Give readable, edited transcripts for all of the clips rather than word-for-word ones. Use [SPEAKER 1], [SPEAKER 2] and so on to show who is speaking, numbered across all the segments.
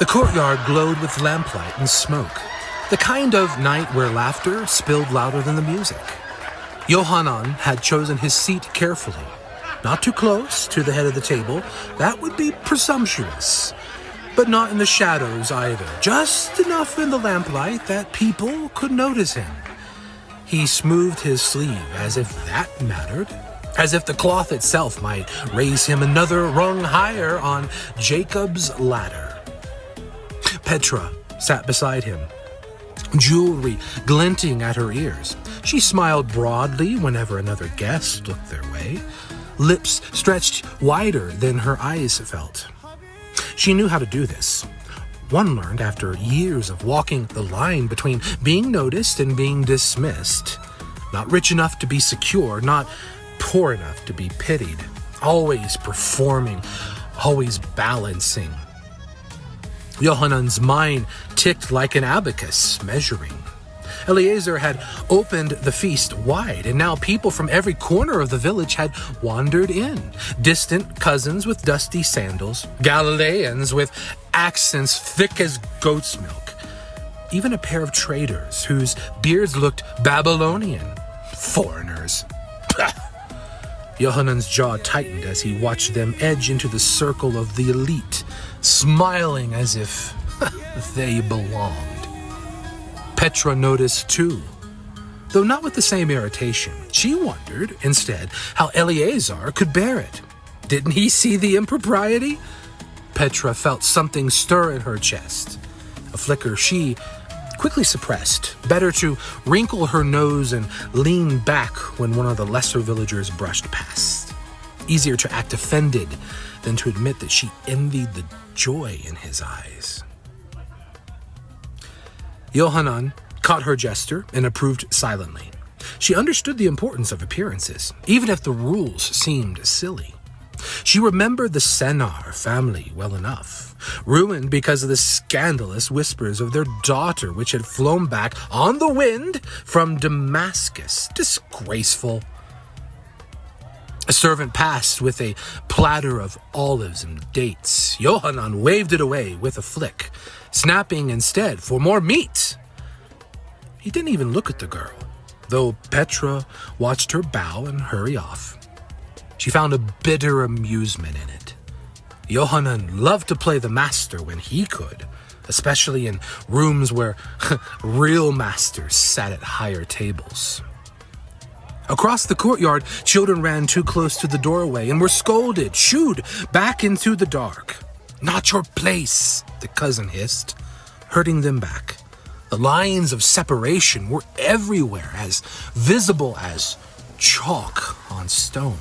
[SPEAKER 1] The courtyard glowed with lamplight and smoke, the kind of night where laughter spilled louder than the music. Johannan had chosen his seat carefully, not too close to the head of the table. That would be presumptuous. But not in the shadows either, just enough in the lamplight that people could notice him. He smoothed his sleeve as if that mattered, as if the cloth itself might raise him another rung higher on Jacob's ladder. Petra sat beside him, jewelry glinting at her ears. She smiled broadly whenever another guest looked their way, lips stretched wider than her eyes felt. She knew how to do this. One learned after years of walking the line between being noticed and being dismissed. Not rich enough to be secure, not poor enough to be pitied. Always performing, always balancing. Johannan's mind ticked like an abacus, measuring. Eliezer had opened the feast wide, and now people from every corner of the village had wandered in. Distant cousins with dusty sandals, Galileans with accents thick as goat's milk, even a pair of traders whose beards looked Babylonian. Foreigners. Johannan's jaw tightened as he watched them edge into the circle of the elite, smiling as if they belonged. Petra noticed too, though not with the same irritation. She wondered, instead, how Eliezer could bear it. Didn't he see the impropriety? Petra felt something stir in her chest, a flicker she quickly suppressed. Better to wrinkle her nose and lean back when one of the lesser villagers brushed past. Easier to act offended than to admit that she envied the joy in his eyes. Johannan caught her gesture and approved silently. She understood the importance of appearances, even if the rules seemed silly. She remembered the Senar family well enough, ruined because of the scandalous whispers of their daughter, which had flown back on the wind from Damascus. Disgraceful. A servant passed with a platter of olives and dates. Johannan waved it away with a flick, snapping instead for more meat. He didn't even look at the girl, though Petra watched her bow and hurry off. She found a bitter amusement in it. Johannan loved to play the master when he could, especially in rooms where real masters sat at higher tables. Across the courtyard, children ran too close to the doorway and were scolded, shooed back into the dark. "Not your place," the cousin hissed, hurting them back. The lines of separation were everywhere, as visible as chalk on stone.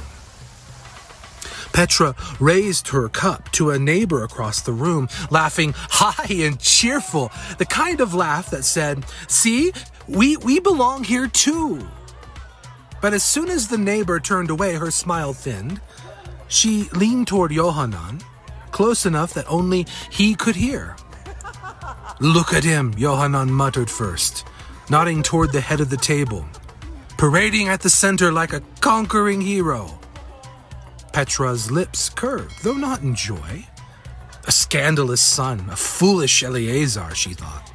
[SPEAKER 1] Petra raised her cup to a neighbor across the room, laughing high and cheerful, the kind of laugh that said, "See, we belong here too." But as soon as the neighbor turned away, her smile thinned. She leaned toward Johannan, close enough that only he could hear. "Look at him," Johannan muttered first, nodding toward the head of the table, parading at the center like a conquering hero. Petra's lips curved, though not in joy. A scandalous son, a foolish Eliezer, she thought.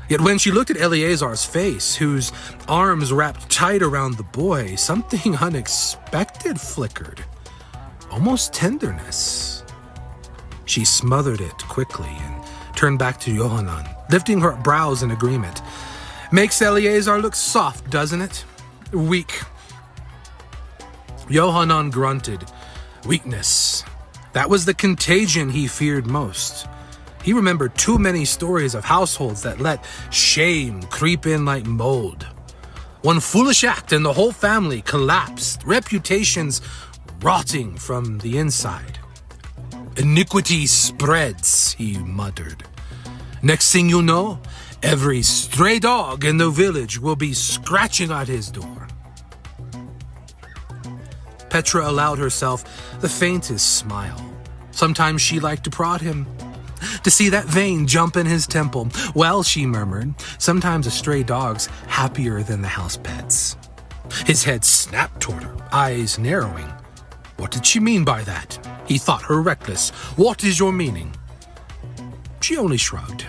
[SPEAKER 1] Yet when she looked at Eleazar's face, whose arms wrapped tight around the boy, something unexpected flickered. Almost tenderness. She smothered it quickly and turned back to Johannan, lifting her brows in agreement. "Makes Eliezer look soft, doesn't it? Weak." Johannan grunted. Weakness. That was the contagion he feared most. He remembered too many stories of households that let shame creep in like mold. One foolish act and the whole family collapsed, reputations rotting from the inside. "Iniquity spreads," he muttered. "Next thing you know, every stray dog in the village will be scratching at his door." Petra allowed herself the faintest smile. Sometimes she liked to prod him, to see that vein jump in his temple. "Well," she murmured, "sometimes a stray dog's happier than the house pets." His head snapped toward her, eyes narrowing. What did she mean by that? He thought her reckless. "What is your meaning?" she only shrugged.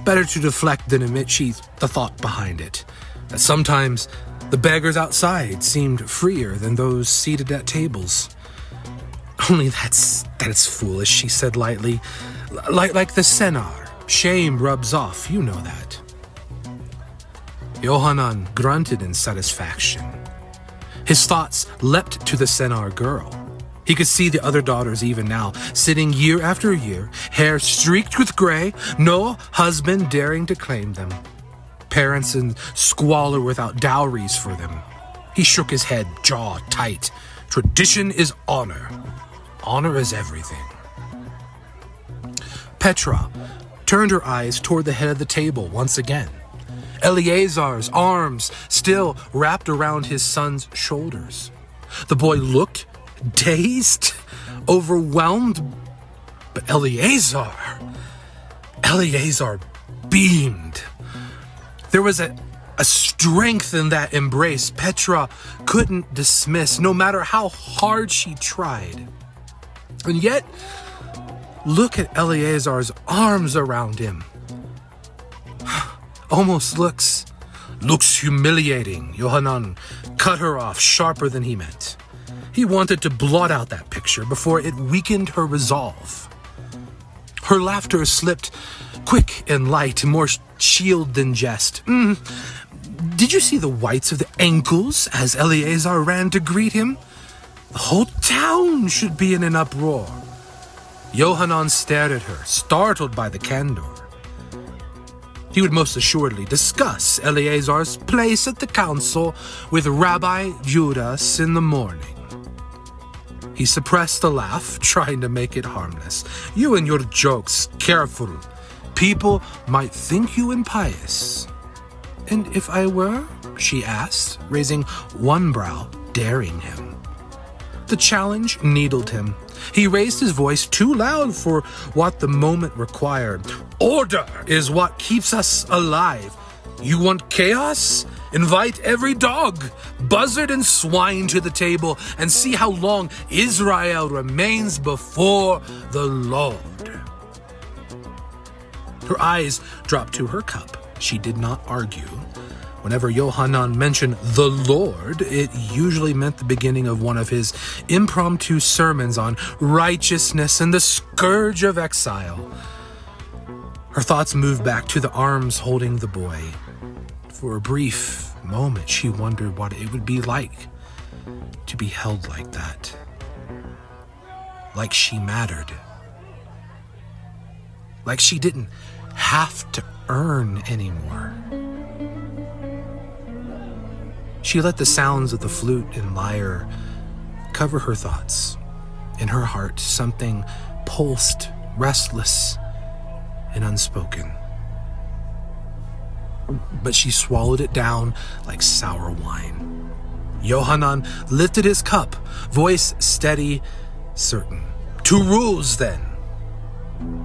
[SPEAKER 1] Better to deflect than admit the thought behind it, that sometimes the beggars outside seemed freer than those seated at tables. Only that's foolish, she said lightly. Like the senar, shame rubs off, you know that. Johannan grunted in satisfaction. His thoughts leapt to the senar girl. He could see the other daughters even now, sitting year after year, hair streaked with gray, no husband daring to claim them. Parents in squalor without dowries for them. He shook his head, jaw tight. Tradition is honor. Honor is everything. Petra turned her eyes toward the head of the table once again. Eleazar's arms still wrapped around his son's shoulders. The boy looked dazed, overwhelmed, but Eleazar beamed. There was a strength in that embrace Petra couldn't dismiss, no matter how hard she tried. And yet, look at Eleazar's arms around him. Almost looks humiliating. Johannan cut her off sharper than he meant. He wanted to blot out that picture before it weakened her resolve. Her laughter slipped quick and light, more shield than jest. Did you see the whites of the ankles as Eleazar ran to greet him? The whole town should be in an uproar. Johannan stared at her, startled by the candor. He would most assuredly discuss Eleazar's place at the council with Rabbi Judas in the morning. He suppressed a laugh, trying to make it harmless. You and your jokes, careful. People might think you impious. And if I were? She asked, raising one brow, daring him. The challenge needled him. He raised his voice too loud for what the moment required. Order is what keeps us alive. You want chaos? Invite every dog, buzzard and swine to the table and see how long Israel remains before the Lord. Her eyes dropped to her cup. She did not argue. Whenever Johannan mentioned the Lord, it usually meant the beginning of one of his impromptu sermons on righteousness and the scourge of exile. Her thoughts moved back to the arms holding the boy. For a brief moment, she wondered what it would be like to be held like that. Like she mattered. Like she didn't have to earn anymore. She let the sounds of the flute and lyre cover her thoughts. In her heart, something pulsed, restless and unspoken. But she swallowed it down like sour wine. Johannan lifted his cup, voice steady, certain. 2 rules, then.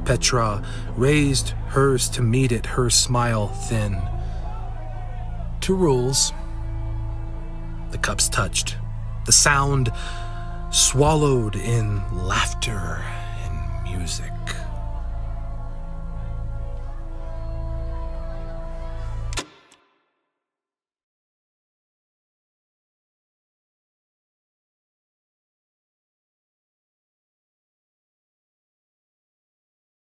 [SPEAKER 1] Petra raised hers to meet it, her smile thin. 2 rules. The cups touched. The sound swallowed in laughter and music.